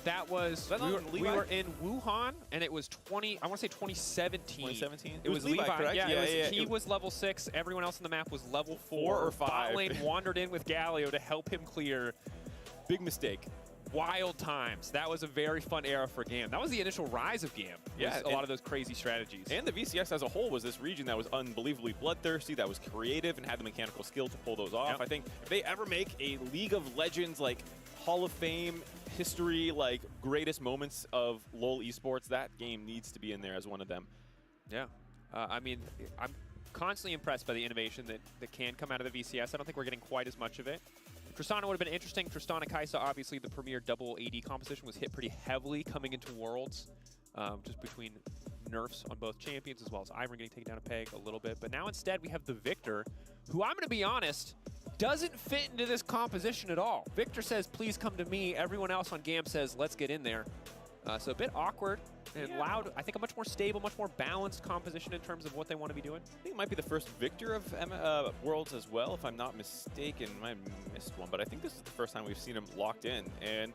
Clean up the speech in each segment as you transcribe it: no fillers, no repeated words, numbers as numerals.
That was, we were in Wuhan, and it was I want to say 2017. 2017? It was Levi, correct? Yeah, he was level 6. Everyone else on the map was level 4 or 5. Bot lane wandered in with Galio to help him clear. Big mistake. Wild times. That was a very fun era for GAM. That was the initial rise of GAM. Yeah, a lot of those crazy strategies. And the VCS as a whole was this region that was unbelievably bloodthirsty, that was creative, and had the mechanical skill to pull those off. Yep. I think if they ever make a League of Legends, like Hall of Fame history, like greatest moments of LoL esports, that game needs to be in there as one of them. Yeah. I mean, I'm constantly impressed by the innovation that can come out of the VCS. I don't think we're getting quite as much of it. Tristana would have been interesting. Tristana Kai'Sa, obviously the premier double AD composition, was hit pretty heavily coming into Worlds, just between nerfs on both champions, as well as Ivern getting taken down a peg a little bit. But now instead we have the Victor, who I'm going to be honest, doesn't fit into this composition at all. Victor says, please come to me. Everyone else on GAM says, let's get in there. So a bit awkward and Loud. I think a much more stable, much more balanced composition in terms of what they want to be doing. I think it might be the first Victor of Worlds as well, if I'm not mistaken. I might have missed one, but I think this is the first time we've seen him locked in. And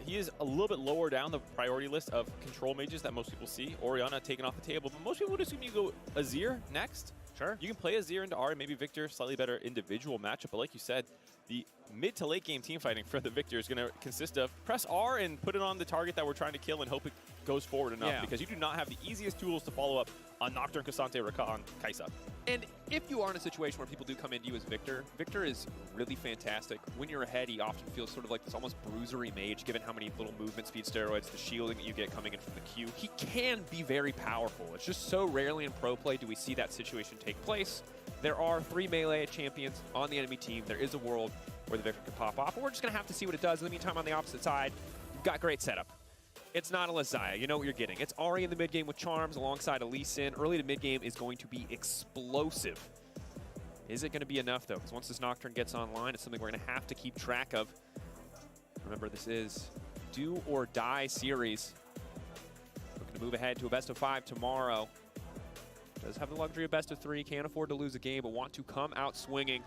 he is a little bit lower down the priority list of control mages that most people see. Orianna taken off the table, but most people would assume you go Azir next. Sure. You can play Azir into Ahri, maybe Victor, slightly better individual matchup. But like you said, the mid to late game team fighting for the Victor is going to consist of press R and put it on the target that we're trying to kill and hope it goes forward enough, because you do not have the easiest tools to follow up on Nocturne, Cassante, Rakan, Kai'Sa. And if you are in a situation where people do come into you as Victor, Victor is really fantastic. When you're ahead, he often feels sort of like this almost bruisery mage, given how many little movement speed steroids, the shielding that you get coming in from the Q. He can be very powerful. It's just so rarely in pro play do we see that situation take place. There are 3 melee champions on the enemy team. There is a world where the Victor can pop off, and we're just going to have to see what it does. In the meantime, on the opposite side, you've got great setup. It's not a Lazaya. You know what you're getting. It's Ahri in the mid game with Charms alongside a Lee Sin. Early to mid game is going to be explosive. Is it going to be enough, though? Because once this Nocturne gets online, it's something we're going to have to keep track of. Remember, this is do or die series. Looking to move ahead to a best of 5 tomorrow. Does have the luxury of best of 3. Can't afford to lose a game, but want to come out swinging.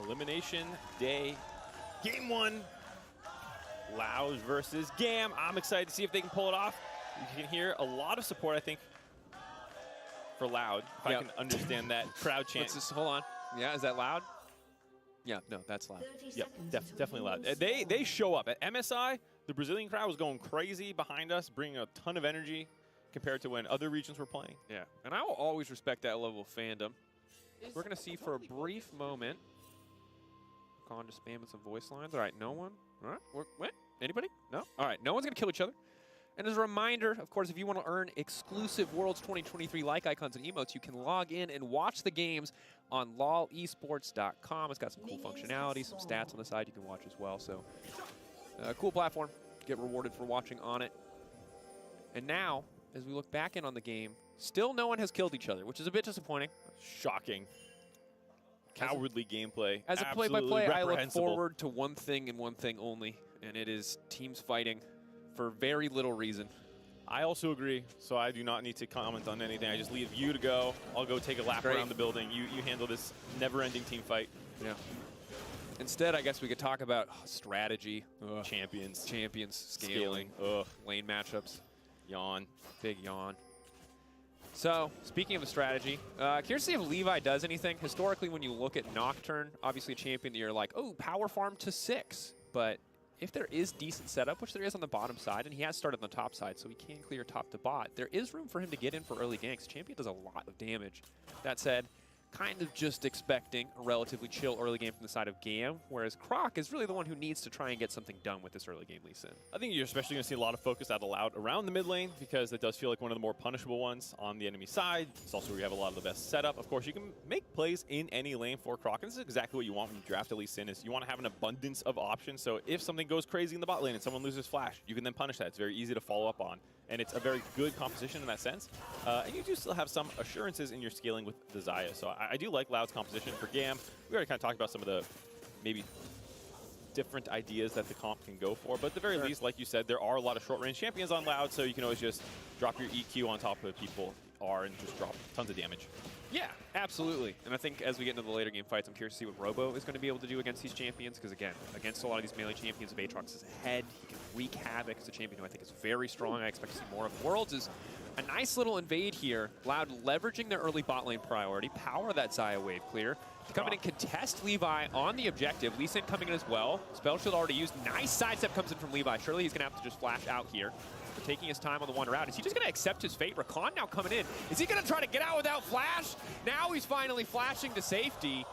Elimination day, game 1. Loud versus GAM. I'm excited to see if they can pull it off. You can hear a lot of support, I think, for Loud, if I can understand that crowd chant. Let's just, hold on. Yeah, is that Loud? Yeah, no, that's Loud. Yeah, definitely Loud. They show up. At MSI, the Brazilian crowd was going crazy behind us, bringing a ton of energy compared to when other regions were playing. Yeah, and I will always respect that level of fandom. We're going to see for a brief moment on just spamming some voice lines. All right, no one. All right, what? Anybody? No? All right, no one's going to kill each other. And as a reminder, of course, if you want to earn exclusive Worlds 2023 like icons and emotes, you can log in and watch the games on lolesports.com. It's got some cool functionality, some stats on the side you can watch as well. So, cool platform. Get rewarded for watching on it. And now, as we look back in on the game, still no one has killed each other, which is a bit disappointing. Shocking. Cowardly gameplay. As a play-by-play, I look forward to one thing and one thing only, and it is teams fighting for very little reason. I also agree, so I do not need to comment on anything. I just leave you to go. I'll go take a lap around the building. You handle this never-ending team fight. Yeah. Instead, I guess we could talk about strategy. Champions, scaling. Lane matchups. Yawn. Big yawn. So, speaking of a strategy, curious to see if Levi does anything. Historically, when you look at Nocturne, obviously a champion that you're like, oh, power farm to 6. But if there is decent setup, which there is on the bottom side, and he has started on the top side, so he can clear top to bot, there is room for him to get in for early ganks. Champion does a lot of damage. That said, kind of just expecting a relatively chill early game from the side of GAM, whereas Croc is really the one who needs to try and get something done with this early game Lee Sin. I think you're especially going to see a lot of focus out Loud around the mid lane, because it does feel like one of the more punishable ones on the enemy side. It's also where you have a lot of the best setup. Of course, you can make plays in any lane for Croc, and this is exactly what you want when you draft a Lee Sin, is you want to have an abundance of options, so if something goes crazy in the bot lane and someone loses flash, you can then punish that. It's very easy to follow up on, and it's a very good composition in that sense. And you do still have some assurances in your scaling with the Xayah, so I do like Loud's composition for GAM. We already kind of talked about some of the maybe different ideas that the comp can go for, but at the very least, like you said, there are a lot of short-range champions on Loud, so you can always just drop your EQ on top of people and just drop tons of damage. Yeah, absolutely. And I think as we get into the later game fights, I'm curious to see what Robo is going to be able to do against these champions. Because again, against a lot of these melee champions, if Aatrox is ahead, he can wreak havoc. As a champion who I think is very strong. I expect to see more of. Worlds is a nice little invade here. Loud leveraging their early bot lane priority. Power that Xayah wave clear. To come in and contest Levi on the objective. Lee Sin coming in as well. Spell shield already used. Nice sidestep comes in from Levi. Surely he's going to have to just flash out here. For taking his time on the wander out. Is he just going to accept his fate? Rakan now coming in. Is he going to try to get out without flash? Now he's finally flashing to safety.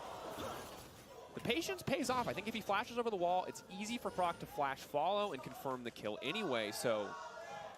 The patience pays off. I think if he flashes over the wall, it's easy for Croc to flash follow and confirm the kill anyway. So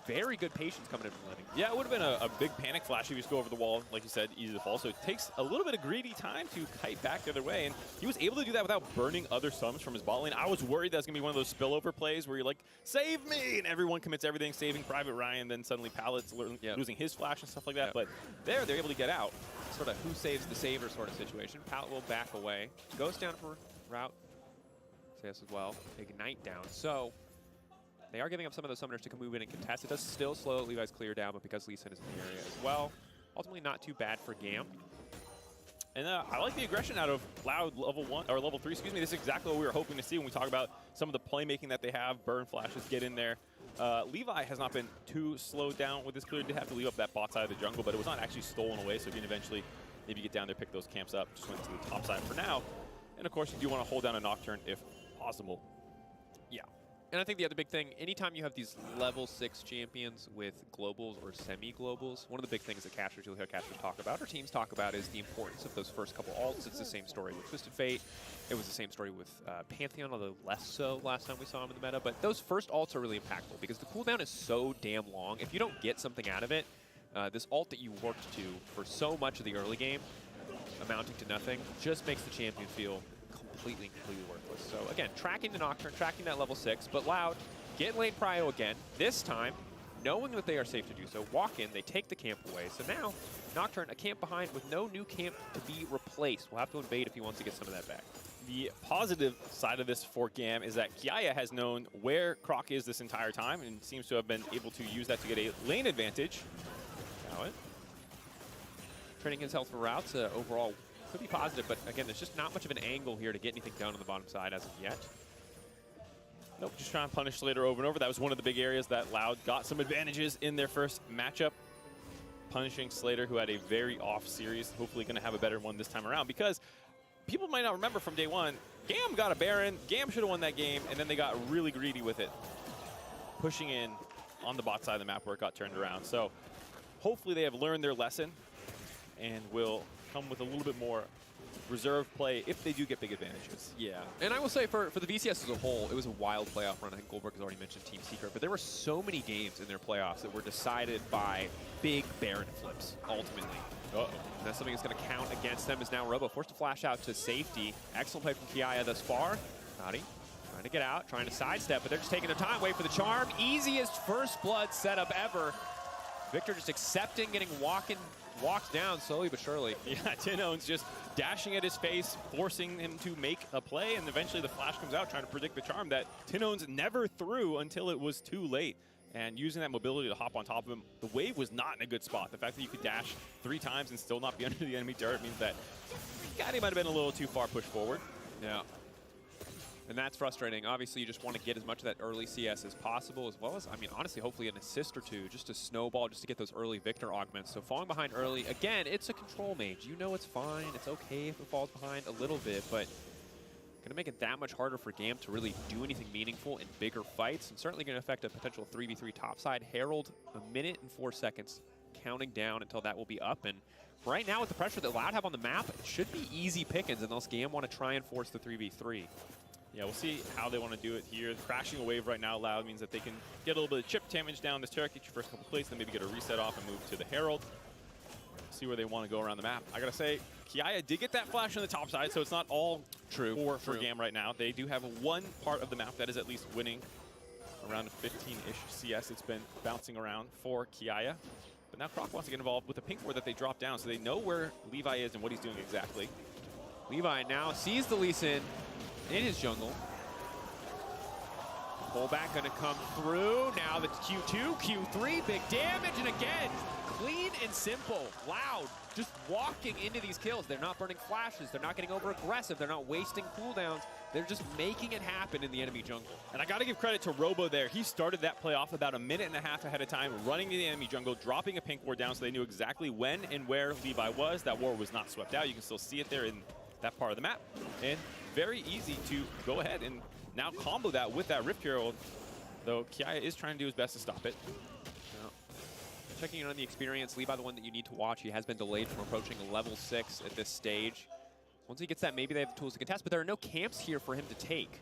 very good patience coming in from Living. Yeah, it would have been a big panic flash if you just go over the wall, like you said, easy to fall. So it takes a little bit of greedy time to kite back the other way, and he was able to do that without burning other sums from his bot lane. I was worried that's going to be one of those spillover plays where you're like, save me, and everyone commits everything, saving Private Ryan, then suddenly Pallet's losing his flash and stuff like that. But they're able to get out. Sort of who saves the saver sort of situation. Pallet will back away. Ghost down for route. Says as well. Ignite down. So they are giving up some of those summoners to come move in and contest. It does still slow Levi's clear down, but because Lee Sin is in the area as well, ultimately not too bad for Gam. And I like the aggression out of Loud level 1 or level 3. Excuse me. This is exactly what we were hoping to see when we talk about some of the playmaking that they have. Burn flashes, get in there. Levi has not been too slowed down with this clear. Did have to leave up that bot side of the jungle, but it was not actually stolen away. So you can eventually maybe get down there, pick those camps up. Just went to the top side for now. And of course, you do want to hold down a Nocturne if possible. Yeah. And I think the other big thing, anytime you have these level 6 champions with globals or semi-globals, one of the big things that casters, you'll hear casters talk about, or teams talk about, is the importance of those first couple ults. It's the same story with Twisted Fate. It was the same story with Pantheon, although less so last time we saw him in the meta. But those first ults are really impactful because the cooldown is so damn long. If you don't get something out of it, this ult that you worked to for so much of the early game, amounting to nothing, just makes the champion feel completely worthless. So again, tracking the Nocturne, tracking that level 6, but Loud get lane prio again. This time, knowing that they are safe to do so, walk in, they take the camp away. So now, Nocturne, a camp behind with no new camp to be replaced. We'll have to invade if he wants to get some of that back. The positive side of this for Gam is that Kiaya has known where Croc is this entire time and seems to have been able to use that to get a lane advantage. Got it. Trading his health for routes overall could be positive, but again, there's just not much of an angle here to get anything done on the bottom side as of yet. Nope, just trying to punish Slater over and over. That was one of the big areas that Loud got some advantages in their first matchup. Punishing Slater, who had a very off series, hopefully going to have a better one this time around, because people might not remember from day one, Gam got a Baron, Gam should have won that game, and then they got really greedy with it, pushing in on the bot side of the map where it got turned around. So hopefully they have learned their lesson and will come with a little bit more reserve play if they do get big advantages. Yeah, and I will say for the VCS as a whole, it was a wild playoff run. I think Goldberg has already mentioned Team Secret, but there were so many games in their playoffs that were decided by big Baron flips, ultimately. And that's something that's going to count against them, is now Robo forced to flash out to safety. Excellent play from Kiaya thus far. Howdy. Trying to get out, trying to sidestep, but they're just taking their time. Wait for the charm. Easiest first blood setup ever. Victor just accepting, getting walked down slowly but surely. Yeah, Tinone's just dashing at his face, forcing him to make a play, and eventually the flash comes out trying to predict the charm that Tinone's never threw until it was too late. And using that mobility to hop on top of him, the wave was not in a good spot. The fact that you could dash 3 times and still not be under the enemy turret means that Gotti might have been a little too far pushed forward. Yeah. And that's frustrating. Obviously, you just want to get as much of that early CS as possible, as well as, I mean, honestly, hopefully an assist or two, just to snowball, just to get those early Victor augments. So falling behind early, again, it's a control mage. You know it's fine. It's okay if it falls behind a little bit, but going to make it that much harder for Gam to really do anything meaningful in bigger fights, and certainly going to affect a potential 3v3 topside. Herald, 1 minute and 4 seconds, counting down until that will be up. And right now, with the pressure that Loud have on the map, it should be easy pickings unless Gam want to try and force the 3v3. Yeah, we'll see how they want to do it here. Crashing a wave right now Loud means that they can get a little bit of chip damage down this turret, get your first couple plays, then maybe get a reset off and move to the Herald. See where they want to go around the map. I gotta say, Kiaya did get that flash on the top side, so it's not all true for Gam right now. They do have one part of the map that is at least winning around a 15-ish CS. It's been bouncing around for Kiaya. But now Croc wants to get involved with the pink ward that they dropped down, so they know where Levi is and what he's doing exactly. Levi now sees the Lee Sin in his jungle. Pullback gonna come through. Now the Q2, Q3, big damage, and again, clean and simple. Loud, just walking into these kills. They're not burning flashes, they're not getting over aggressive, they're not wasting cooldowns. They're just making it happen in the enemy jungle. And I gotta give credit to Robo there. He started that play off about a minute and a half ahead of time, running to the enemy jungle, dropping a pink ward down so they knew exactly when and where Levi was. That ward was not swept out. You can still see it there in that part of the map. And very easy to go ahead and now combo that with that Rift Herald, though Kiaya is trying to do his best to stop it. Checking in on the experience, Levi, the one that you need to watch. He has been delayed from approaching level 6 at this stage. Once he gets that, maybe they have the tools to contest, but there are no camps here for him to take.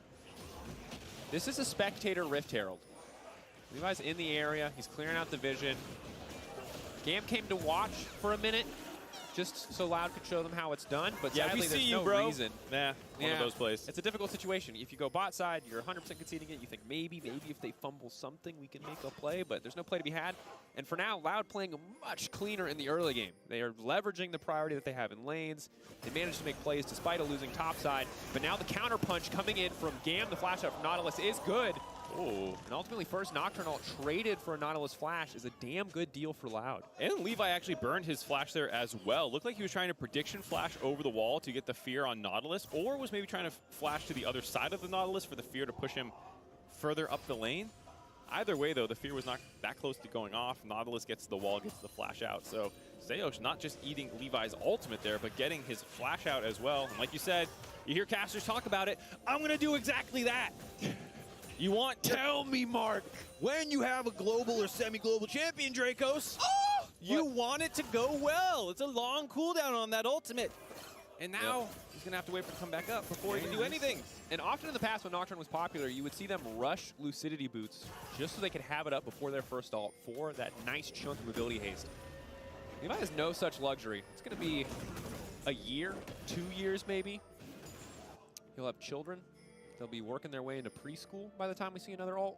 This is a spectator Rift Herald. Levi's in the area. He's clearing out the vision. Gam came to watch for a minute, just so Loud could show them how it's done, but Yeah, sadly, we see there's you, no bro. reason. Nah, one of those plays. It's a difficult situation. If you go bot side, you're 100% conceding it. You think maybe if they fumble something, we can make a play, but there's no play to be had. And for now, Loud playing much cleaner in the early game. They are leveraging the priority that they have in lanes. They managed to make plays despite a losing top side, but now the counter punch coming in from Gam, the flash out from Nautilus, is good. Oh. And ultimately, first Nocturnal traded for a Nautilus flash is a damn good deal for Loud. And Levi actually burned his flash there as well. Looked like he was trying to prediction flash over the wall to get the fear on Nautilus, or was maybe trying to flash to the other side of the Nautilus for the fear to push him further up the lane. Either way, though, the fear was not that close to going off. Nautilus gets the wall, gets the flash out. So Zeosh not just eating Levi's ultimate there, but getting his flash out as well. And like you said, you hear casters talk about it. I'm going to do exactly that. You want? Tell me, Mark, when you have a global or semi-global champion, Dracos, You want it to go well. It's a long cooldown on that ultimate. And now he's going to have to wait for it to come back up before he can do anything. And often in the past when Nocturne was popular, you would see them rush Lucidity boots just so they could have it up before their first ult for that nice chunk of ability haste. Levi has no such luxury. It's going to be a year, 2 years maybe. He'll have children. They'll be working their way into preschool by the time we see another ult.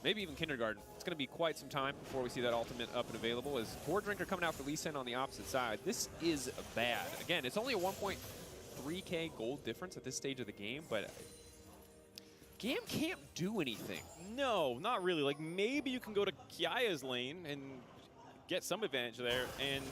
Maybe even kindergarten. It's going to be quite some time before we see that ultimate up and available. As Board Drinker coming out for Lee Sin on the opposite side. This is bad. Again, it's only a 1.3k gold difference at this stage of the game, but Gam can't do anything. No, not really. Like, maybe you can go to Kiaya's lane and get some advantage there. And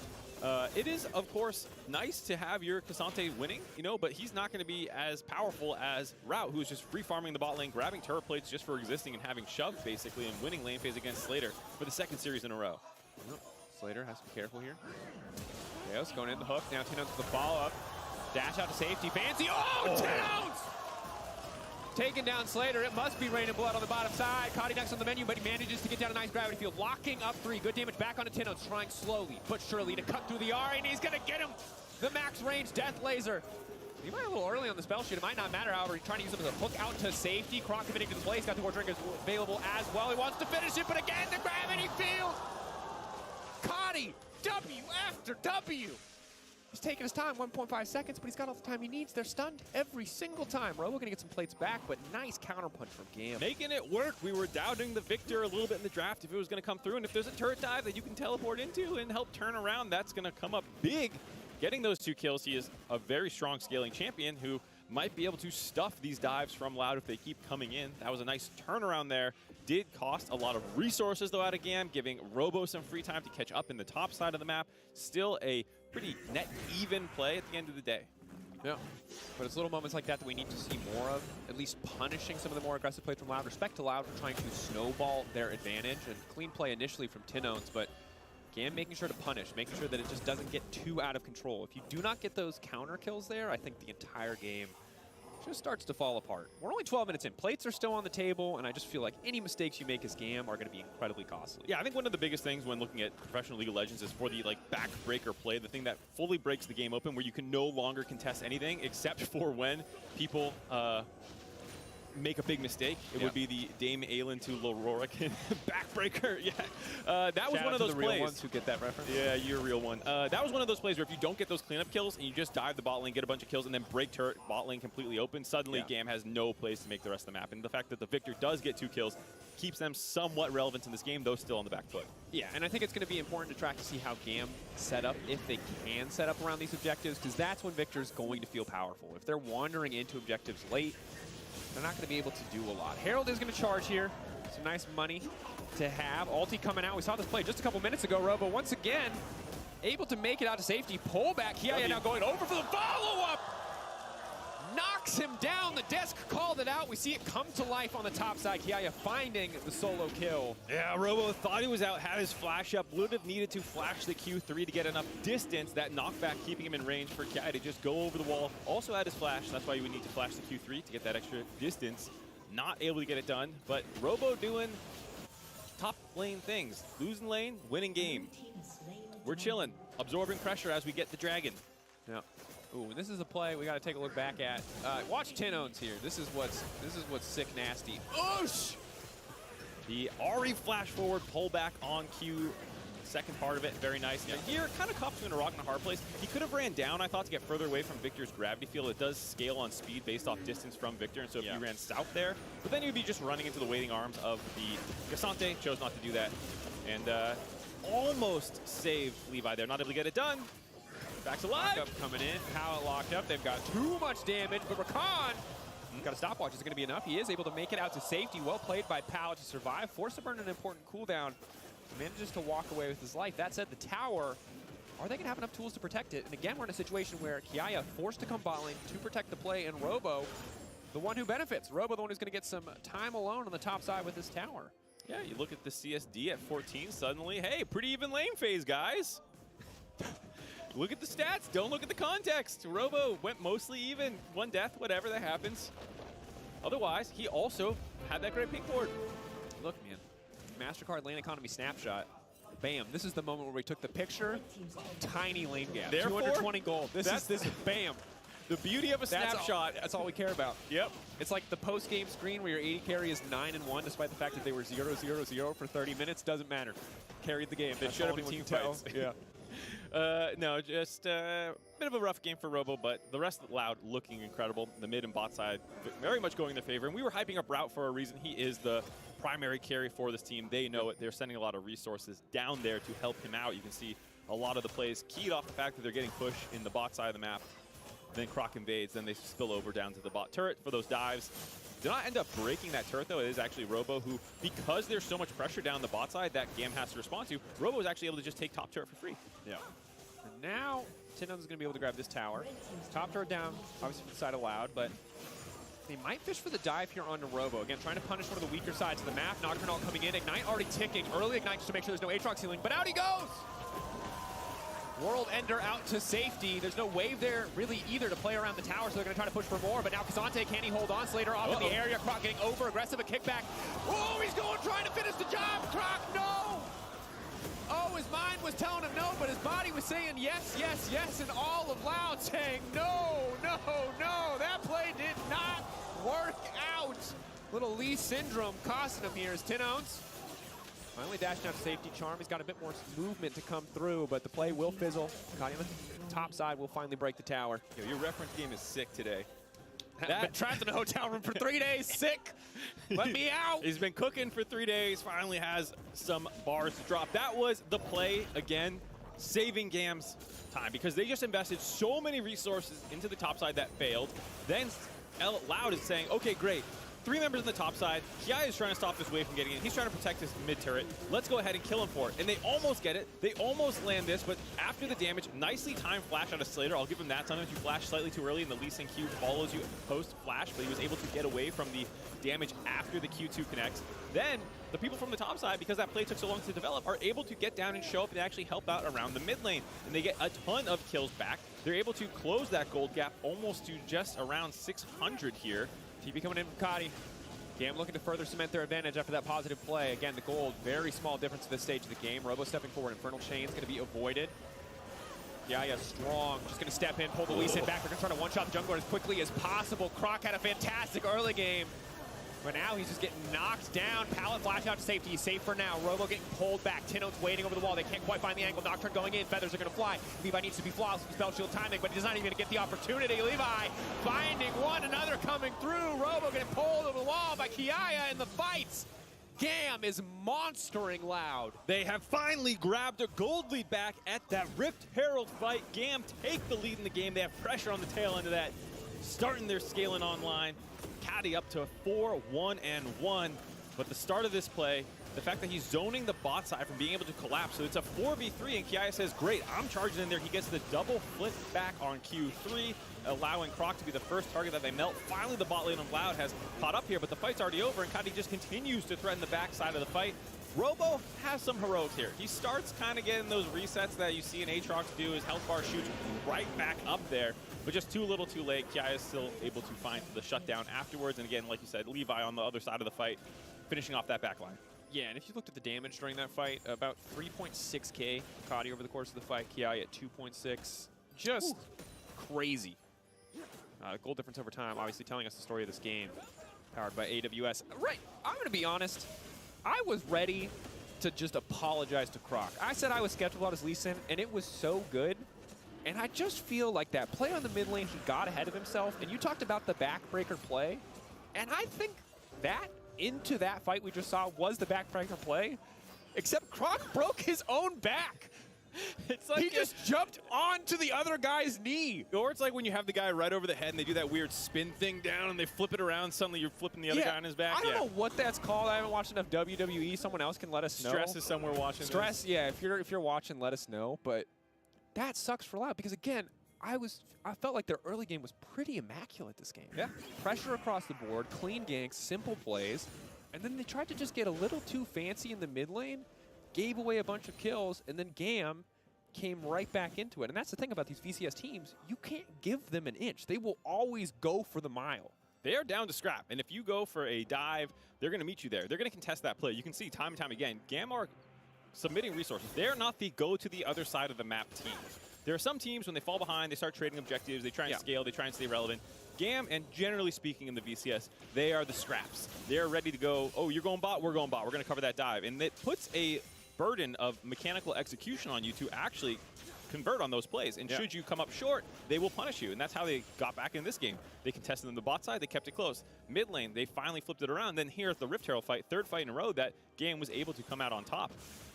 it is, of course, nice to have your Cassante winning, you know, but he's not going to be as powerful as Route, who's just free farming the bot lane, grabbing turret plates just for existing and having shoved, basically, and winning lane phase against Slater for the second series in a row. Slater has to be careful here. Chaos going in the hook. Now Tinounce with the follow-up. Dash out to safety. Fancy. Oh, Tinounce! Taking down Slater. It must be Rain and Blood on the bottom side. Caught next on the menu, but he manages to get down a nice gravity field. Locking up 3. Good damage back onto Tinounce. Trying slowly but surely to cut through the R, and he's going to get him. The max range death laser. He might be a little early on the spell shoot. It might not matter, however. He's trying to use him as a hook out to safety. Croc committing to the play. He's got the War Drinkers available as well. He wants to finish it, but again, the gravity field. Cotty, W after W. He's taking his time, 1.5 seconds, but he's got all the time he needs. They're stunned every single time. Robo gonna get some plates back, but nice counterpunch from Gam. Making it work. We were doubting the Victor a little bit in the draft if it was going to come through. And if there's a turret dive that you can teleport into and help turn around, that's going to come up big. Getting those 2 kills, he is a very strong scaling champion who might be able to stuff these dives from Loud if they keep coming in. That was a nice turnaround there. Did cost a lot of resources, though, out of Gam, giving Robo some free time to catch up in the top side of the map. Still a pretty net even play at the end of the day. Yeah, but it's little moments like that that we need to see more of, at least punishing some of the more aggressive plays from Loud. Respect to Loud for trying to snowball their advantage, and clean play initially from Tinounce, but Gam making sure to punish, making sure that it just doesn't get too out of control. If you do not get those counter kills there, I think the entire game just starts to fall apart. We're only 12 minutes in. Plates are still on the table, and I just feel like any mistakes you make as Gam are going to be incredibly costly. Yeah, I think one of the biggest things when looking at professional League of Legends is for the backbreaker play, the thing that fully breaks the game open, where you can no longer contest anything except for when people make a big mistake. It would be the Dame Aelin to Lororican backbreaker. Yeah, that was one of those the real plays. ones who get that reference. Yeah, you're a real one. That was one of those plays where if you don't get those cleanup kills and you just dive the bot lane, get a bunch of kills, and then break turret bot lane completely open, suddenly Gam has no place to make the rest of the map. And the fact that the Victor does get 2 kills keeps them somewhat relevant in this game, though still on the back foot. Yeah, and I think it's going to be important to track to see how Gam set up, if they can set up around these objectives, because that's when Victor's going to feel powerful. If they're wandering into objectives late, they're not going to be able to do a lot. Herald is going to charge here. Some nice money to have. Ulti coming out. We saw this play just a couple minutes ago. Robo once again able to make it out to safety. Pull back. Kiaya now going over for the follow-up. Knocks him down. The desk called it out. We see it come to life on the top side. Kiaya finding the solo kill. Yeah, Robo thought he was out, had his flash up, would have needed to flash the Q3 to get enough distance. That knockback keeping him in range for Kiaya to just go over the wall. Also had his flash. That's why you would need to flash the Q3 to get that extra distance. Not able to get it done, but Robo doing top lane things. Losing lane, winning game. We're chilling, absorbing pressure as we get the dragon. Yeah. Ooh, this is a play we got to take a look back at. Watch Tinones here. This is what's sick nasty. Oosh! The Ari flash forward pull back on Q. Second part of it, very nice. Yeah. Here, kind of caught him in a rock and a hard place. He could have ran down, I thought, to get further away from Victor's gravity field. It does scale on speed based off distance from Victor, and so if you ran south there, but then you'd be just running into the waiting arms of the Cassante. Chose not to do that, and almost saved Levi there. Not able to get it done. Back to live. Lockup coming in. How it locked up. They've got too much damage, but Rakan got a stopwatch. Is going to be enough. He is able to make it out to safety. Well played by Pal to survive. Forced to burn an important cooldown. Manages to walk away with his life. That said, the tower, are they going to have enough tools to protect it? And again, we're in a situation where Kiaya forced to come bot lane to protect the play, and Robo, the one who benefits. Robo, the one who's going to get some time alone on the top side with this tower. Yeah, you look at the CSD at 14, suddenly, hey, pretty even lane phase, guys. Look at the stats, don't look at the context. Robo went mostly even, one death, whatever, that happens. Otherwise, he also had that great pink board. Look, man, MasterCard lane economy snapshot. Bam, this is the moment where we took the picture. Tiny lane gap, Therefore, 220 gold. This is bam. The beauty of a snapshot. That's all we care about. Yep. It's like the post-game screen where your 80 carry is 9-1, despite the fact that they were 0-0-0 for 30 minutes. Doesn't matter. Carried the game. They showed up in team fights. Yeah. No, just a bit of a rough game for Robo, but the rest of Loud looking incredible. The mid and bot side very much going in their favor. And we were hyping up Route for a reason. He is the primary carry for this team. They know it. They're sending a lot of resources down there to help him out. You can see a lot of the plays keyed off the fact that they're getting pushed in the bot side of the map. Then Croc invades, then they spill over down to the bot turret for those dives. Do not end up breaking that turret, though. It is actually Robo who, because there's so much pressure down the bot side that Gam has to respond to, Robo is actually able to just take top turret for free. Yeah. And now, Tinone's going to be able to grab this tower. Top turret down, obviously from the side of Loud, but they might fish for the dive here onto Robo. Again, trying to punish one of the weaker sides of the map. Nocturnal coming in, Ignite already ticking. Early Ignite just to make sure there's no Aatrox healing, but out he goes! World Ender out to safety. There's no wave there really either to play around the tower, so they're going to try to push for more. But now Cassante, can he hold on? Slater off in the area. Croc getting over aggressive, a kickback. Oh, he's going, trying to finish the job. Croc, no! Oh, his mind was telling him no, but his body was saying yes, yes, yes, and all of Loud saying no, no, no. That play did not work out. Little Lee syndrome costing him here as Tinones finally dashing out to safety. Charm, he's got a bit more movement to come through, but the play will fizzle. Caught on the top side will finally break the tower. Yo, your reference game is sick today. Been trapped in a hotel room for 3 days, sick. Let me out. He's been cooking for 3 days, finally has some bars to drop. That was the play, again, saving Gam's time, because they just invested so many resources into the top side that failed. Then Loud is saying, okay, great. 3 members on the top side. Kiaya is trying to stop this wave from getting in. He's trying to protect his mid turret. Let's go ahead and kill him for it. And they almost get it. They almost land this, but after the damage, nicely timed flash out of Slater. I'll give him that. Sometimes you flash slightly too early and the Lee Sin Q follows you post-flash, but he was able to get away from the damage after the Q2 connects. Then the people from the top side, because that play took so long to develop, are able to get down and show up and actually help out around the mid lane. And they get a ton of kills back. They're able to close that gold gap almost to just around 600 here. TP coming in from Kadi. Gam looking to further cement their advantage after that positive play. Again, the gold, very small difference at this stage of the game. Robo stepping forward. Infernal Chain's going to be avoided. Yeah, strong. Just going to step in, pull the Lee Sin back. They're going to try to one-shot the jungler as quickly as possible. Croc had a fantastic early game. But now he's just getting knocked down. Pallet flash out to safety. He's safe for now. Robo getting pulled back. Tinone's waiting over the wall. They can't quite find the angle. Nocturne going in. Feathers are going to fly. Levi needs to be flawless with spell shield timing, but he's not even going to get the opportunity. Levi finding one, another coming through. Robo getting pulled over the wall by Kiaya in the fights. Gam is monstering Loud. They have finally grabbed a gold lead back at that Rift Herald fight. Gam take the lead in the game. They have pressure on the tail end of that. Starting their scaling online. Caddy up to 4-1-1. But the start of this play, the fact that he's zoning the bot side from being able to collapse. So it's a 4v3, and Kiaya says, great, I'm charging in there. He gets the double flip back on Q3, allowing Croc to be the first target that they melt. Finally, the bot lane of Loud has caught up here, but the fight's already over, and Caddy just continues to threaten the backside of the fight. Robo has some heroics here. He starts kind of getting those resets that you see an Aatrox do. His health bar shoots right back up there, but just too little too late. Kiaya is still able to find the shutdown afterwards. And again, like you said, Levi on the other side of the fight, finishing off that back line. Yeah, and if you looked at the damage during that fight, about 3.6k Cody over the course of the fight, Kiaya at 2.6. Just crazy. Goal difference over time, obviously telling us the story of this game, powered by AWS. Right, I'm going to be honest. I was ready to just apologize to Croc. I said I was skeptical about his Lee Sin, and it was so good. And I just feel like that play on the mid lane, he got ahead of himself. And you talked about the backbreaker play. And I think that into that fight we just saw was the backbreaker play. Except Croc broke his own back. It's like he just jumped onto the other guy's knee. Or it's like when you have the guy right over the head and they do that weird spin thing down and they flip it around, suddenly you're flipping the other guy on his back. I don't know what that's called. I haven't watched enough WWE. Someone else can let us know. Stress is somewhere watching Stress, this. yeah, if you're watching, let us know. But that sucks for Loud because again, I felt like their early game was pretty immaculate this game. Yeah. Pressure across the board, clean ganks, simple plays. And then they tried to just get a little too fancy in the mid lane, gave away a bunch of kills, and then Gam came right back into it. And that's the thing about these VCS teams. You can't give them an inch. They will always go for the mile. They are down to scrap. And if you go for a dive, they're going to meet you there. They're going to contest that play. You can see time and time again, Gam are submitting resources. They're not the go to the other side of the map team. There are some teams, when they fall behind, they start trading objectives, they try and scale, they try and stay relevant. Gam, and generally speaking in the VCS, they are the scraps. They're ready to go, oh, you're going bot, we're going bot. We're going to cover that dive. And it puts a burden of mechanical execution on you to actually convert on those plays. And should you come up short, they will punish you. And that's how they got back in this game. They contested on the bot side, they kept it close. Mid lane, they finally flipped it around. Then here at the Rift Herald fight, third fight in a row, that Gam was able to come out on top.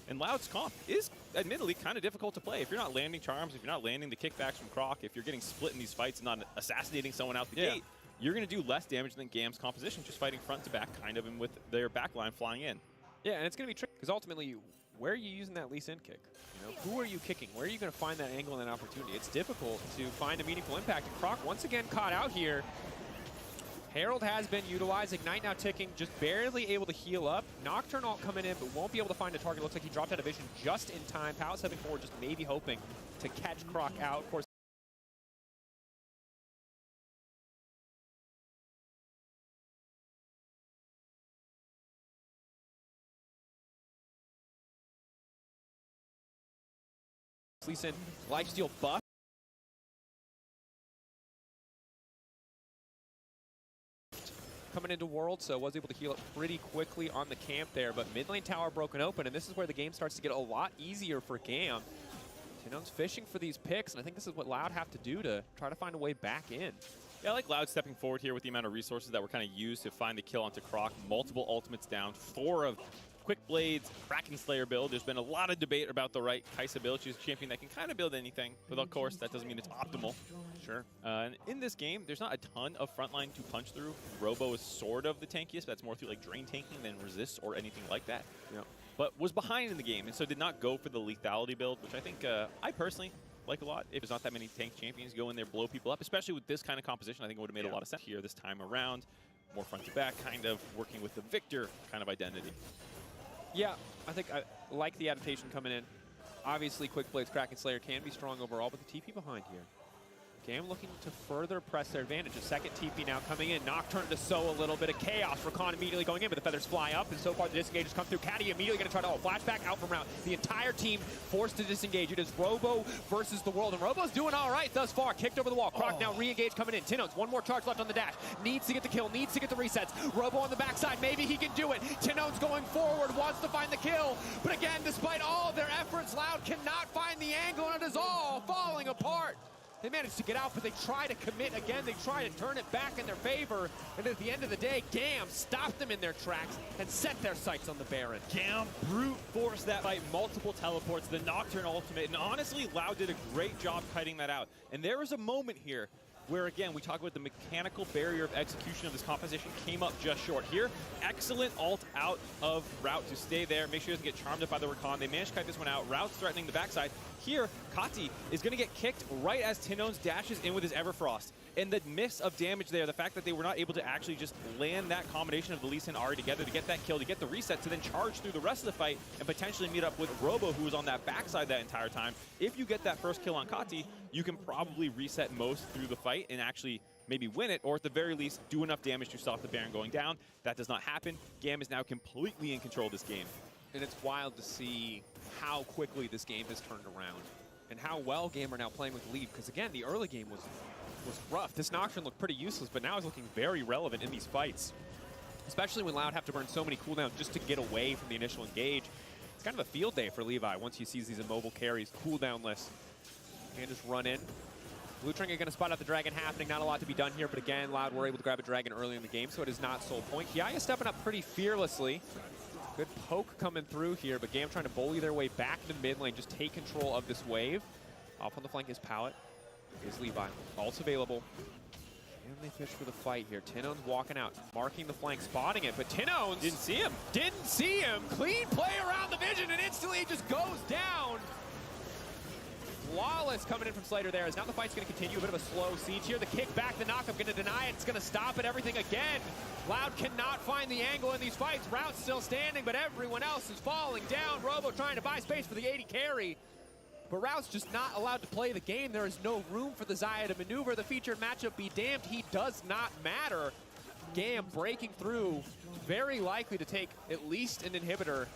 And Loud's comp is admittedly kind of difficult to play. If you're not landing charms, if you're not landing the kickbacks from Croc, if you're getting split in these fights and not assassinating someone out the gate, you're going to do less damage than Gam's composition, just fighting front to back kind of, and with their backline flying in. Yeah, and it's going to be tricky because ultimately, where are you using that Lee Sin kick? You know, who are you kicking? Where are you going to find that angle and that opportunity? It's difficult to find a meaningful impact. And Croc once again caught out here. Herald has been utilized. Ignite now ticking, just barely able to heal up. Nocturne ult coming in, but won't be able to find a target. Looks like he dropped out of vision just in time. Pal stepping forward, just maybe hoping to catch Croc out. Of course, Lee Sin lifesteal buff. Coming into World, so was able to heal up pretty quickly on the camp there, but mid lane tower broken open, and this is where the game starts to get a lot easier for Gam. Tino's fishing for these picks, and I think this is what Loud have to do to try to find a way back in. Yeah, I like Loud stepping forward here with the amount of resources that were kind of used to find the kill onto Croc. Multiple ultimates down, 4 of Quick Blades, Kraken Slayer build. There's been a lot of debate about the right Kai'Sa build. She's a champion that can kind of build anything, but of course, that doesn't mean it's optimal. Sure. And in this game, there's not a ton of frontline to punch through. Robo is sort of the tankiest, but that's more through like drain tanking than resist or anything like that. Yep. But was behind in the game, and so did not go for the lethality build, which I think I personally like a lot. If there's not that many tank champions, go in there, blow people up, especially with this kind of composition. I think it would have made a lot of sense here this time around. More front to back, kind of working with the Victor kind of identity. Yeah, I think I like the adaptation coming in. Obviously, Quick Blades, Kraken Slayer can be strong overall, but the TP behind here. Gam looking to further press their advantage. A second TP now coming in. Nocturne to sow a little bit of chaos. Rakan immediately going in, but the feathers fly up, and so far the disengages come through. Caddy immediately going to try to flashback out from round. The entire team forced to disengage. It is Robo versus the world, and Robo's doing all right thus far. Kicked over the wall. Croc now re-engage coming in. Tino's one more charge left on the dash. Needs to get the kill, needs to get the resets. Robo on the backside, maybe he can do it. Tino's going forward, wants to find the kill, but again, despite all their efforts, Loud cannot find the angle, and it is all falling apart. They managed to get out, but they try to commit again. They try to turn it back in their favor. And at the end of the day, Gam stopped them in their tracks and set their sights on the Baron. Gam brute forced that fight, multiple teleports, the Nocturne ultimate, and honestly, Loud did a great job kiting that out. And there was a moment here where, again, we talk about the mechanical barrier of execution of this composition came up just short. Here, excellent ult out of Route to stay there. Make sure he doesn't get charmed up by the Rakan. They managed to kite this one out. Route's threatening the backside. Here, Kati is going to get kicked right as Tinones dashes in with his Everfrost. And the miss of damage there, the fact that they were not able to actually just land that combination of the Lee Sin Ahri together to get that kill, to get the reset, to then charge through the rest of the fight and potentially meet up with Robo, who was on that backside that entire time. If you get that first kill on Kati, you can probably reset most through the fight and actually maybe win it, or at the very least, do enough damage to stop the Baron going down. That does not happen. Gam is now completely in control of this game. And it's wild to see how quickly this game has turned around and how well Gam are now playing with lead. Because again, the early game was rough. This Nocturne looked pretty useless, but now is looking very relevant in these fights. Especially when Loud have to burn so many cooldowns just to get away from the initial engage. It's kind of a field day for Levi once he sees these immobile carries, cooldownless. And just run in. Blue Trinket going to spot out the dragon happening. Not a lot to be done here, but again, Loud were able to grab a dragon early in the game, so it is not sole point. Kiaya stepping up pretty fearlessly. Good poke coming through here, but Gam trying to bully their way back to mid lane, just take control of this wave. Off on the flank is Pallet. Is Levi. Ult's available. Can they fish for the fight here? Tinones walking out, marking the flank, spotting it, but Tinones Didn't see him. Didn't see him. Clean play around the vision, and instantly it just goes down. Flawless coming in from Slater there, as now the fight's going to continue. A bit of a slow siege here. The kick back, the knock-up going to deny it. It's going to stop it, everything again. Loud cannot find the angle in these fights. Route's still standing, but everyone else is falling down. Robo trying to buy space for the 80 carry. But Route's just not allowed to play the game. There is no room for the Xayah to maneuver. The featured matchup be damned. He does not matter. Gam breaking through, very likely to take at least an inhibitor.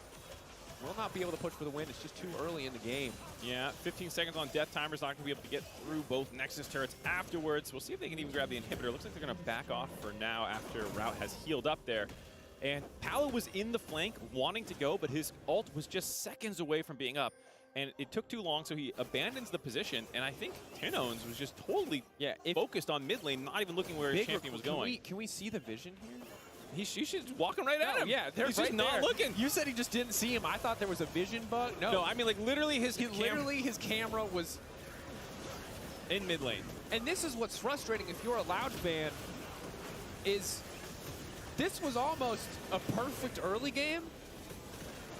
Will not be able to push for the win. It's just too early in the game. Yeah, 15 seconds on death timer's not going to be able to get through both Nexus turrets afterwards. We'll see if they can even grab the inhibitor. Looks like they're going to back off for now after Route has healed up there. And Palo was in the flank wanting to go, but his ult was just seconds away from being up. And it took too long, so he abandons the position. And I think Tinones was just totally focused on mid lane, not even looking where his champion was going. Can we see the vision here? He's just walking right at him. Yeah, he's just not looking. You said he just didn't see him. I thought there was a vision bug. No, I mean like literally his camera was in mid lane. And this is what's frustrating if you're a Loud fan, is this was almost a perfect early game,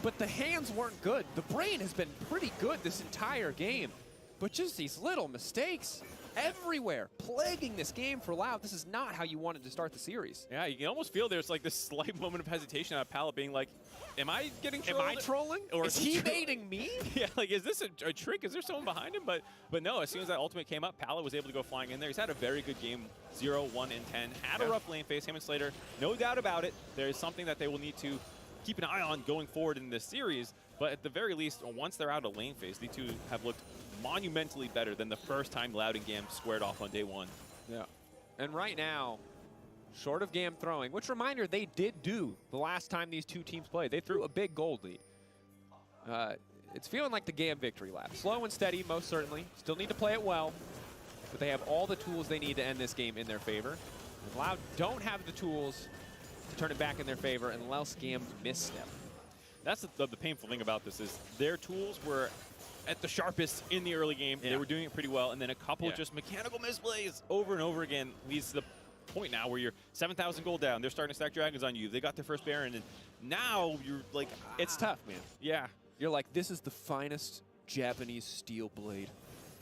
but the hands weren't good. The brain has been pretty good this entire game, but just these little mistakes everywhere, plaguing this game for Loud. This is not how you wanted to start the series. Yeah, you can almost feel there's like this slight moment of hesitation out of Pallet being like, am I getting trolled? Am I trolling? Or is he baiting me? Yeah, like, is this a trick? Is there someone behind him? But no, as soon as that ultimate came up, Pallet was able to go flying in there. He's had a very good game, 0, 1, and 10. Had a rough lane phase, him and Slater. No doubt about it. There is something that they will need to keep an eye on going forward in this series. But at the very least, once they're out of lane phase, the two have looked monumentally better than the first time Loud and Gam squared off on day one. Yeah. And right now, short of Gam throwing, which reminder, they did do the last time these two teams played. They threw a big gold lead. It's feeling like the Gam victory lap. Slow and steady, most certainly. Still need to play it well, but they have all the tools they need to end this game in their favor. And Loud don't have the tools to turn it back in their favor unless Gam misstep. That's the painful thing about this is their tools were at the sharpest in the early game. They were doing it pretty well, and then a couple just mechanical misplays over and over again leads to the point now where you're 7,000 gold down. They're starting to stack dragons on you. They got their first Baron, and now you're like... It's tough, man. Yeah. You're like, this is the finest Japanese steel blade.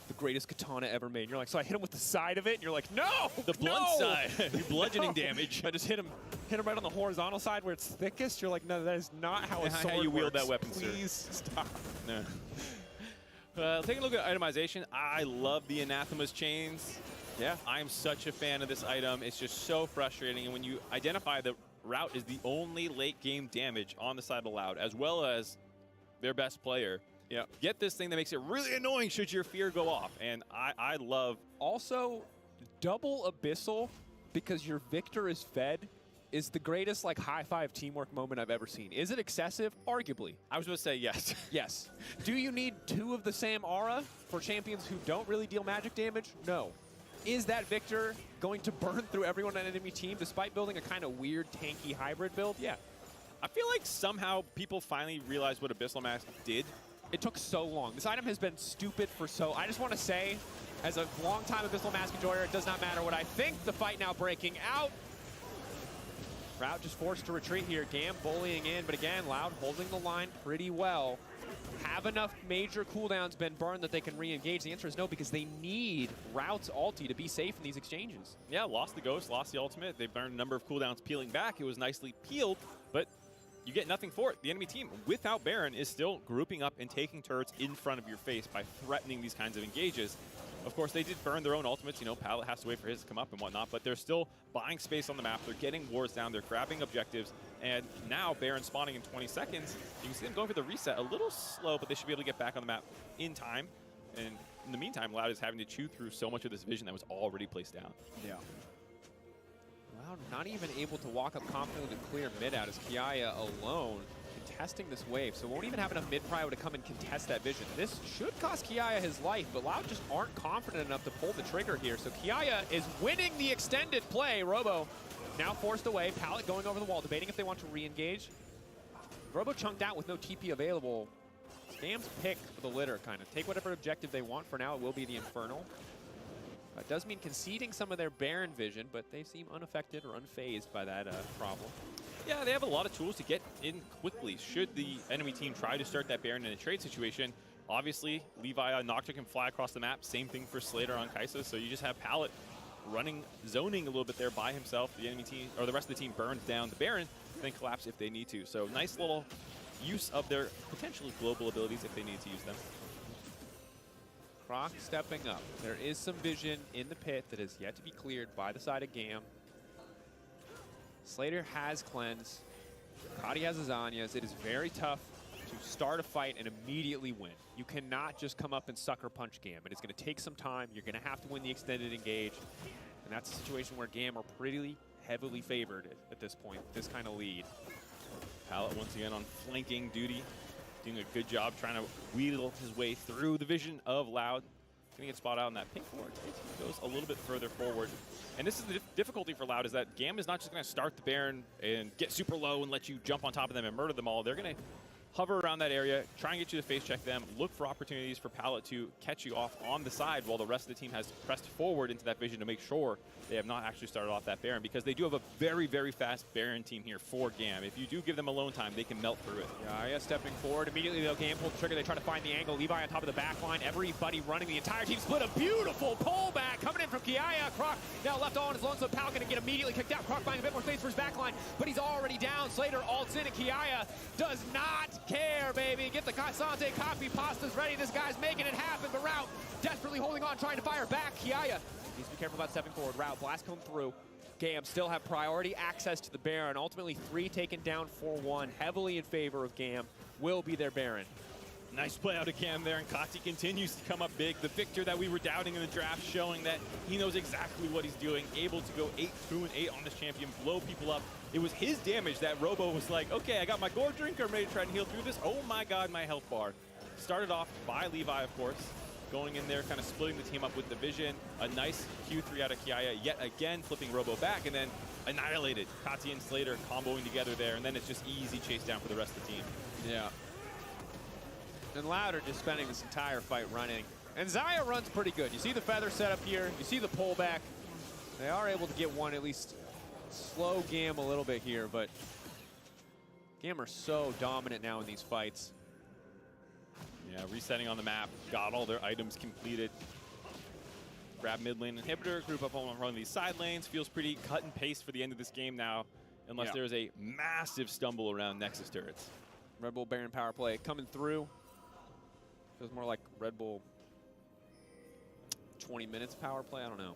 The greatest katana ever made. And you're like, so I hit him with the side of it, and you're like, no! The blunt side. You're bludgeoning damage. I just hit him right on the horizontal side where it's thickest. You're like, no, that is not how a sword how you wield works. that weapon, Please stop. No. Taking a look at itemization, I love the Anathema's chains. Yeah. I'm such a fan of this item. It's just so frustrating. And when you identify that Route is the only late game damage on the side of Loud, as well as their best player, get this thing that makes it really annoying should your fear go off. And I love... Also, double Abyssal, because your Victor is fed, is the greatest like high-five teamwork moment I've ever seen. Is it excessive? Arguably. I was going to say yes. Yes. Do you need two of the same aura for champions who don't really deal magic damage? No. Is that Victor going to burn through everyone on an enemy team despite building a kind of weird tanky hybrid build? Yeah. I feel like somehow people finally realized what Abyssal Mask did. It took so long. This item has been stupid for so... I just want to say, As a long-time Abyssal Mask enjoyer, it does not matter what I think. The fight now breaking out. Route just forced to retreat here. Gam bullying in, but again, Loud holding the line pretty well. Have enough major cooldowns been burned that they can re-engage? The answer is no, because they need Route's ulti to be safe in these exchanges. Yeah, lost the Ghost, lost the ultimate. They burned a number of cooldowns peeling back. It was nicely peeled, but you get nothing for it. The enemy team, without Baron, is still grouping up and taking turrets in front of your face by threatening these kinds of engages. Of course, they did burn their own ultimates. You know, Pallet has to wait for his to come up and whatnot, but they're still buying space on the map. They're getting wards down. They're grabbing objectives. And now Baron spawning in 20 seconds. You can see them going for the reset. A little slow, but they should be able to get back on the map in time. And in the meantime, Loud is having to chew through so much of this vision that was already placed down. Yeah. Loud not even able to walk up confidently to clear mid out as Kiaya alone contesting this wave. So won't even have enough mid prio to come and contest that vision. This should cost Kiaya his life, but Loud just aren't confident enough to pull the trigger here. So Kiaya is winning the extended play. Robo now forced away. Pallet going over the wall, debating if they want to re-engage. Robo chunked out with no TP available. Scam's pick for the litter, kind of. Take whatever objective they want. For now, it will be the Infernal. It does mean conceding some of their Baron vision, but they seem unaffected or unfazed by that problem. Yeah, they have a lot of tools to get in quickly should the enemy team try to start that Baron in a trade situation. Obviously, Levi on Nocturne can fly across the map. Same thing for Slater on Kaisa. So you just have Pallet running, zoning a little bit there by himself. The enemy team, or the rest of the team, burns down the Baron, then collapse if they need to. So nice little use of their potentially global abilities if they need to use them. Croc stepping up. There is some vision in the pit that is yet to be cleared by the side of Gam. Slater has Cleanse. Kadi has Azanias. It is very tough to start a fight and immediately win. You cannot just come up and sucker punch Gam. It is going to take some time. You're going to have to win the extended engage. And that's a situation where Gam are pretty heavily favored at this point, this kind of lead. Pallet once again on flanking duty, doing a good job trying to wheedle his way through the vision of Loud. Gonna get spot out on that pink ward. He goes a little bit further forward. And this is the difficulty for Loud, is that Gam is not just gonna start the Baron and get super low and let you jump on top of them and murder them all. They're gonna hover around that area, try and get you to face check them, look for opportunities for Pallet to catch you off on the side while the rest of the team has pressed forward into that vision to make sure they have not actually started off that Baron, because they do have a very, very fast Baron team here for Gam. If you do give them alone time, they can melt through it. Yeah, stepping forward. Immediately, they'll Gam pull the trigger. They try to find the angle. Levi on top of the back line. Everybody running. The entire team split. A beautiful pullback coming in from Kiaya. Croc now left all on his lone, so Pal gonna get immediately kicked out. Croc finding a bit more space for his back line, but he's already down. Slater ults in, and Kiaya does not care, baby. Get the Casante coffee pastas ready. This guy's making it happen, but Route desperately holding on, trying to fire back. Kiaya needs to be careful about stepping forward. Route, blast come through. Gam still have priority access to the Baron. Ultimately, 3 taken down 4-1, heavily in favor of Gam. Will be their Baron. Nice play out of Cam there, and Kati continues to come up big. The Victor that we were doubting in the draft, showing that he knows exactly what he's doing, able to go 8-2-8 on this champion, blow people up. It was his damage that Robo was like, okay, I got my gourd drink, I'm ready to try and heal through this. Oh my god, my health bar. Started off by Levi, of course, going in there, kind of splitting the team up with the vision. A nice Q3 out of Kiaya, yet again flipping Robo back, and then annihilated. Kati and Slater comboing together there, and then it's just easy chase down for the rest of the team. Yeah. And Loud are just spending this entire fight running. And Zaya runs pretty good. You see the feather setup here. You see the pullback. They are able to get one, at least slow Gam a little bit here, but Gam are so dominant now in these fights. Yeah, resetting on the map, got all their items completed. Grab mid lane inhibitor, group up on one of these side lanes. Feels pretty cut and paste for the end of this game now, unless there's a massive stumble around Nexus turrets. Red Bull Baron power play coming through. Feels more like Red Bull 20 minutes power play. I don't know.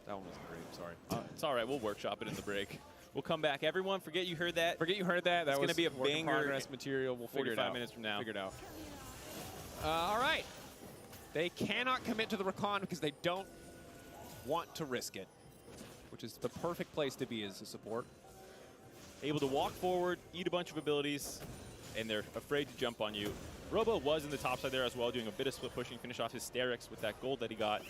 That one wasn't great. Sorry. It's all right. We'll workshop it in the break. We'll come back. Everyone, forget you heard that. Forget you heard that. That was going to be a work in banger progress material. We'll figure it out. 45 minutes from now. Figure it out. All right. They cannot commit to the recon because they don't want to risk it, which is the perfect place to be as a support. Able to walk forward, eat a bunch of abilities, and they're afraid to jump on you. Robo was in the top side there as well, doing a bit of split pushing, finish off his Sterix with that gold that he got.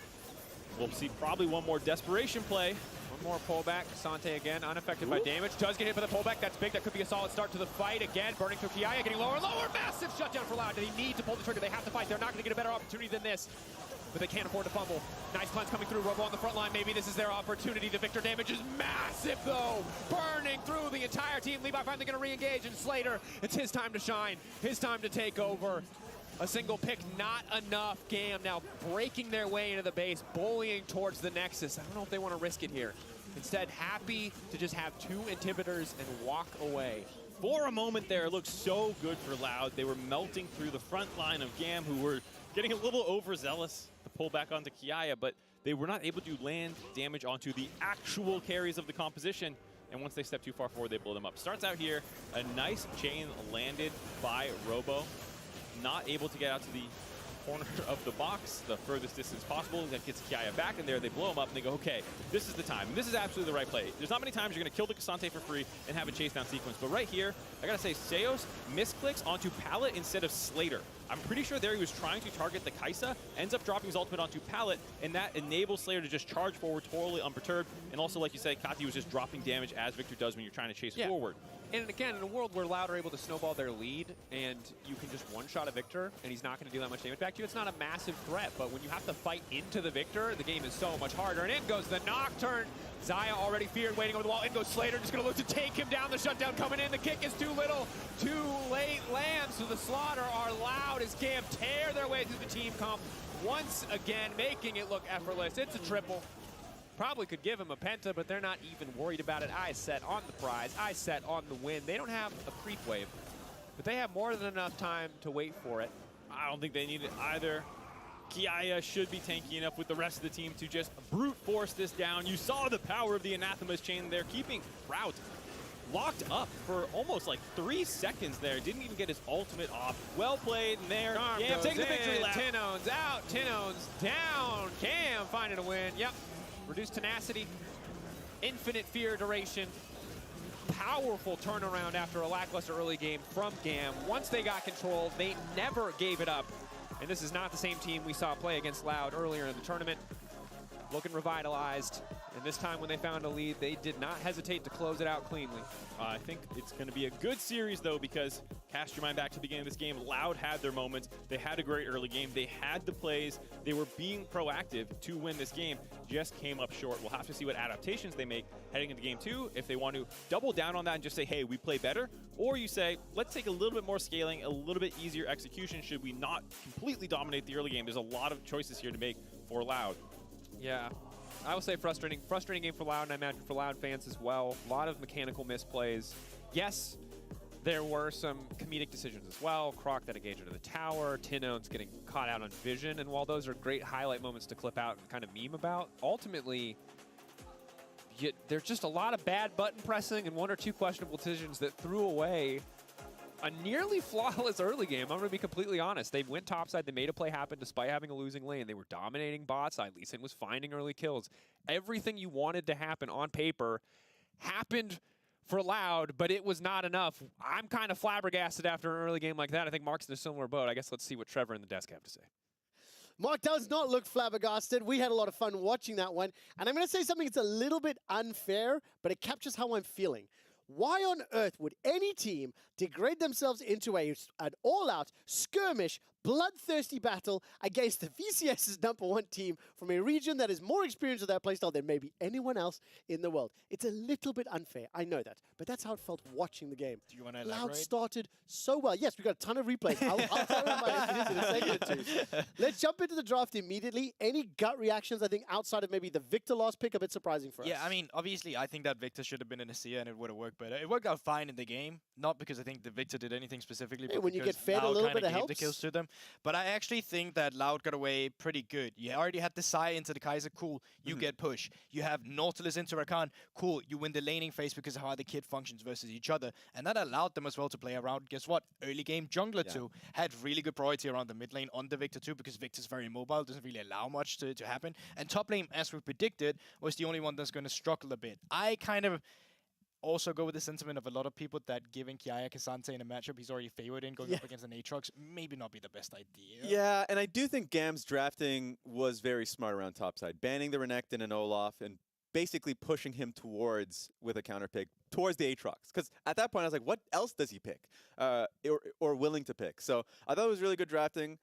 We'll see probably one more desperation play. One more pullback. Sante again, unaffected by damage. Does get hit by the pullback. That's big. That could be a solid start to the fight. Again, burning through Kiaya, getting lower and lower. Massive shutdown for Loud. They need to pull the trigger. They have to fight. They're not going to get a better opportunity than this. But they can't afford to fumble. Nice cleanse coming through. Robo on the front line. Maybe this is their opportunity. The Victor damage is massive, though. Burning through the entire team. Levi finally going to re-engage. And Slater, it's his time to shine. His time to take over. A single pick, not enough. Gam now breaking their way into the base, bullying towards the Nexus. I don't know if they want to risk it here. Instead, happy to just have 2 inhibitors and walk away. For a moment there, it looked so good for Loud. They were melting through the front line of Gam, who were getting a little overzealous to pull back onto Kiaya, but they were not able to land damage onto the actual carries of the composition. And once they step too far forward, they blow them up. Starts out here, a nice chain landed by Robo. Not able to get out to the corner of the box, the furthest distance possible. That gets Kiaya back in there. They blow him up and they go, okay, this is the time. And this is absolutely the right play. There's not many times you're going to kill the Cassante for free and have a chase down sequence. But right here, I got to say, Seos misclicks onto Pallet instead of Slater. I'm pretty sure there he was trying to target the Kaisa, ends up dropping his ultimate onto Pallet, and that enables Slater to just charge forward totally unperturbed. And also, like you said, Kati was just dropping damage as Victor does when you're trying to chase forward. And again, in a world where Loud are able to snowball their lead and you can just one-shot a Victor and he's not going to do that much damage back to you, it's not a massive threat. But when you have to fight into the Victor, the game is so much harder. And in goes the Nocturne. Zaya already feared, waiting over the wall. In goes Slater, just going to look to take him down. The shutdown coming in. The kick is too little, too late. Lands, so the Slaughter are Loud as Gam tear their way through the team comp. Once again, making it look effortless. It's a triple. Probably could give him a penta, but they're not even worried about it. I set on the prize. I set on the win. They don't have a creep wave, but they have more than enough time to wait for it. I don't think they need it either. Kiaya should be tanky enough with the rest of the team to just brute force this down. You saw the power of the Anathema's chain there, keeping Route locked up for almost like 3 seconds there. Didn't even get his ultimate off. Well played in there. Cam taking the victory lap. Tinone's out. Tinone's down. Cam finding a win. Yep. Reduced tenacity, infinite fear duration, powerful turnaround after a lackluster early game from Gam. Once they got control, they never gave it up. And this is not the same team we saw play against Loud earlier in the tournament. Looking revitalized. And this time when they found a lead, they did not hesitate to close it out cleanly. I think it's going to be a good series, though, because cast your mind back to the beginning of this game. Loud had their moments. They had a great early game. They had the plays. They were being proactive to win this game. Just came up short. We'll have to see what adaptations they make heading into game 2. If they want to double down on that and just say, hey, we play better. Or you say, let's take a little bit more scaling, a little bit easier execution. Should we not completely dominate the early game? There's a lot of choices here to make for Loud. Yeah. I will say frustrating game for Loud, and I imagine for Loud fans as well. A lot of mechanical misplays. Yes, there were some comedic decisions as well. Croc that engaged into the tower, Tinone's getting caught out on vision, and while those are great highlight moments to clip out and kind of meme about, ultimately, there's just a lot of bad button pressing and 1 or 2 questionable decisions that threw away a nearly flawless early game. I'm going to be completely honest. They went topside. They made a play happen despite having a losing lane. They were dominating bot side. Lee Sin was finding early kills. Everything you wanted to happen on paper happened for Loud, but it was not enough. I'm kind of flabbergasted after an early game like that. I think Mark's in a similar boat. I guess let's see what Trevor and the desk have to say. Mark does not look flabbergasted. We had a lot of fun watching that one. And I'm going to say something that's a little bit unfair, but it captures how I'm feeling. Why on earth would any team degrade themselves into an all-out skirmish, bloodthirsty battle against the VCS's #1 team from a region that is more experienced with their playstyle than maybe anyone else in the world? It's a little bit unfair, I know that, but that's how it felt watching the game. Do you want to elaborate? Loud started so well. Yes, we got a ton of replays. I'll tell you about it in a second or two. Let's jump into the draft immediately. Any gut reactions, I think, outside of maybe the Victor last pick, a bit surprising for us? Yeah, I mean, obviously, I think that Victor should have been in a Seer and it would have worked better. It worked out fine in the game, not because I think the Victor did anything specifically, Hey, but when you because get fed a Loud little kinda bit, it gave the helps. kills to them. But I actually think that Loud got away pretty good. You already had the Sai into the Kaiser, cool, you get push. You have Nautilus into Rakan, cool, you win the laning phase because of how the kit functions versus each other. And that allowed them as well to play around, guess what, early game Jungler 2 had really good priority around the mid lane on the Victor 2 because Victor's very mobile, doesn't really allow much to happen. And top lane, as we predicted, was the only one that's going to struggle a bit. I kind of also go with the sentiment of a lot of people that giving Kiaya Cassante in a matchup he's already favored in going up against an Aatrox maybe not be the best idea. Yeah, and I do think Gam's drafting was very smart around topside. Banning the Renekton and Olaf and basically pushing him towards, with a counter pick, towards the Aatrox. Because at that point, I was like, what else does he pick? Or willing to pick. So I thought it was really good drafting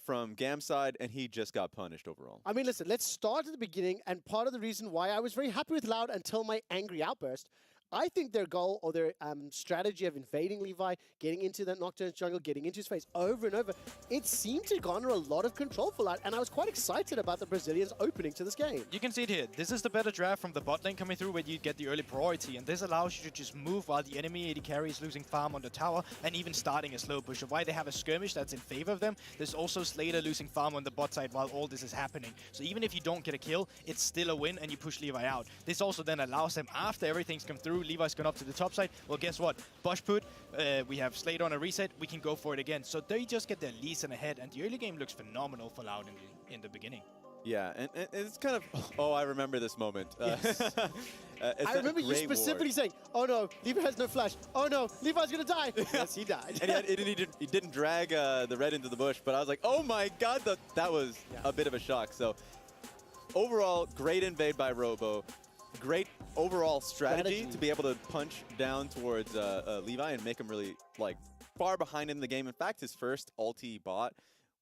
from Gam's side, and he just got punished overall. I mean, listen, let's start at the beginning, and part of the reason why I was very happy with Loud until my angry outburst. I think their goal or their strategy of invading Levi, getting into that Nocturne's jungle, getting into his face over and over, it seemed to garner a lot of control for Loud, and I was quite excited about the Brazilians opening to this game. You can see it here. This is the better draft from the bot lane coming through where you get the early priority, and this allows you to just move while the enemy AD carry is losing farm on the tower and even starting a slow push. Why they have a skirmish that's in favor of them, there's also Slater losing farm on the bot side while all this is happening. So even if you don't get a kill, it's still a win and you push Levi out. This also then allows them, after everything's come through, Levi's gone up to the top side. Well, guess what? Bush put, we have Slater on a reset, we can go for it again. So they just get their leads in ahead, and the early game looks phenomenal for Loud in the beginning. Yeah, and it's kind of, oh, I remember this moment. Yes. I remember you specifically saying, oh no, Levi has no flash. Oh no, Levi's going to die. Yes, he died. And he didn't drag the red into the bush, but I was like, oh my god, that was a bit of a shock. So overall, great invade by Robo. Great overall strategy to be able to punch down towards Levi and make him really like far behind in the game. In fact, his first ulti bot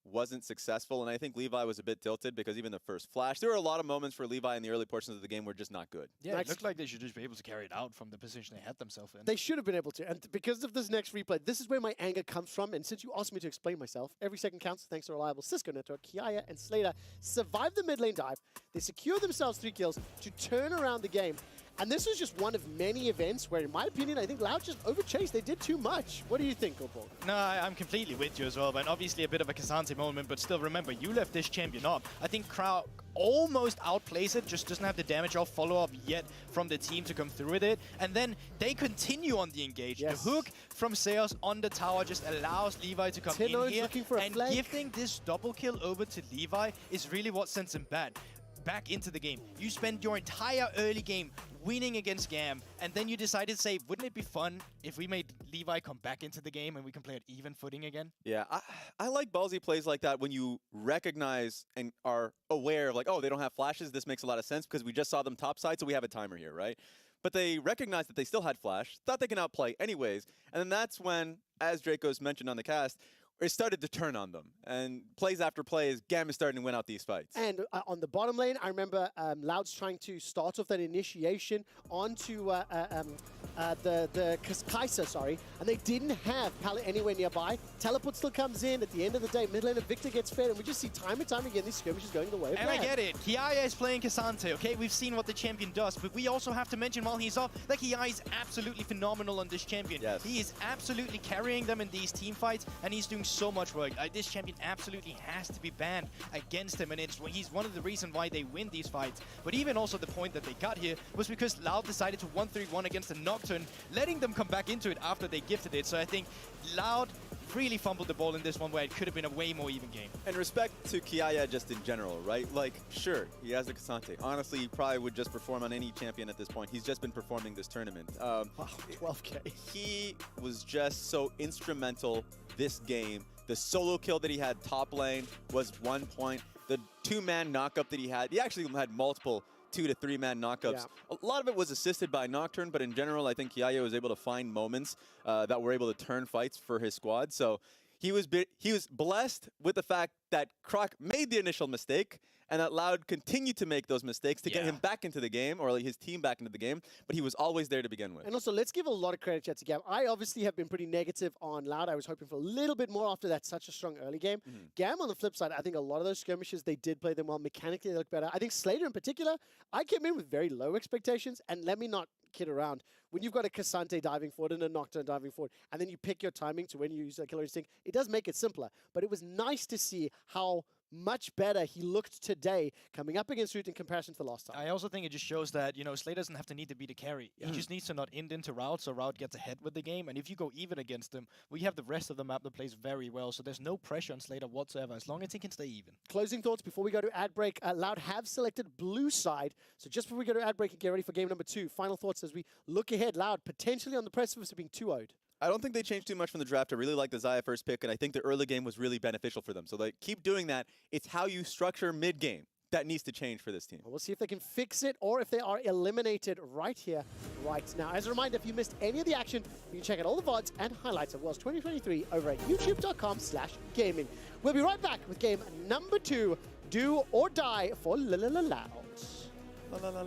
wasn't successful, and I think Levi was a bit tilted because even the first flash, there were a lot of moments for Levi in the early portions of the game were just not good. Yeah, it looked like they should just be able to carry it out from the position they had themselves in. They should have been able to, and because of this next replay, this is where my anger comes from, and since you asked me to explain myself, every second counts thanks to reliable Cisco network. Kiaya and Slater survive the mid lane dive, they secure themselves 3 kills to turn around the game. And this was just one of many events where, in my opinion, I think Loud just overchased. They did too much. What do you think, Opal? No, I'm completely with you as well, but obviously a bit of a K'Sante moment, but still remember, you left this champion up. I think Crowd almost outplays it, just doesn't have the damage or follow-up yet from the team to come through with it. And then they continue on the engage. Yes. The hook from Seos on the tower just allows Levi to come in here, and gifting this double kill over to Levi is really what sends him back into the game. You spend your entire early game winning against Gam, and then you decided to say, wouldn't it be fun if we made Levi come back into the game and we can play at even footing again? Yeah, I like ballsy plays like that when you recognize and are aware of like, oh, they don't have flashes. This makes a lot of sense because we just saw them topside, so we have a timer here, right? But they recognized that they still had flash, thought they can outplay anyways, and then that's when, as Draco's mentioned on the cast, it started to turn on them. And plays after plays, Gam is starting to win out these fights. And on the bottom lane, I remember Loud's trying to start off that initiation onto the Kai'Sa, sorry, and they didn't have Pallet anywhere nearby. Teleport still comes in. At the end of the day, mid lane of Victor gets fed, and we just see time and time again these skirmishes going the way of And Gam. I get it. Kiaya is playing K'Sante, okay? We've seen what the champion does, but we also have to mention while he's off that Kiaya is absolutely phenomenal on this champion. Yes. He is absolutely carrying them in these team fights, and he's doing so much work. This champion absolutely has to be banned against him, and he's one of the reasons why they win these fights. But even also the point that they got here was because Loud decided to 1-3-1 against the Nocturne, letting them come back into it after they gifted it. So I think Loud really fumbled the ball in this one where it could have been a way more even game. And respect to Kiaya just in general, right? Like, sure, he has a K'Sante. Honestly, he probably would just perform on any champion at this point. He's just been performing this tournament. Wow, 12K. He was just so instrumental this game. The solo kill that he had top lane was 1 point. The 2-man knockup that he actually had multiple 2 to 3-man knockups. Yeah. A lot of it was assisted by Nocturne, but in general, I think Kiaya was able to find moments that were able to turn fights for his squad. So he was blessed with the fact that Croc made the initial mistake, and that Loud continued to make those mistakes to get him back into the game, or his team back into the game, but he was always there to begin with. And also, let's give a lot of credit to Gam. I obviously have been pretty negative on Loud. I was hoping for a little bit more after that such a strong early game. Gam, on the flip side, I think a lot of those skirmishes, they did play them well. Mechanically, they look better. I think Slater in particular, I came in with very low expectations, and let me not kid around. When you've got a K'Sante diving forward and a Nocturne diving forward, and then you pick your timing to when you use a Killer Instinct, it does make it simpler. But it was nice to see how much better he looked today coming up against Root in comparison to the last time. I also think it just shows that, you know, Slay doesn't have to need to be the carry. He just needs to not end into Route, so Route gets ahead with the game. And if you go even against him, we have the rest of the map that plays very well, so there's no pressure on Slater whatsoever, as long as he can stay even. Closing thoughts before we go to ad break. Loud have selected blue side, so just before we go to ad break and get ready for game number 2, final thoughts as we look ahead. Loud potentially on the precipice of being 2-0'd. I don't think they changed too much from the draft. I really like the Xayah first pick, and I think the early game was really beneficial for them. So they keep doing that. It's how you structure mid-game. that needs to change for this team. We'll see if they can fix it or if they are eliminated right here, right now. As a reminder, if you missed any of the action, you can check out all the VODs and highlights of Worlds 2023 over at youtube.com/gaming. We'll be right back with game number 2, Do or Die for LLL.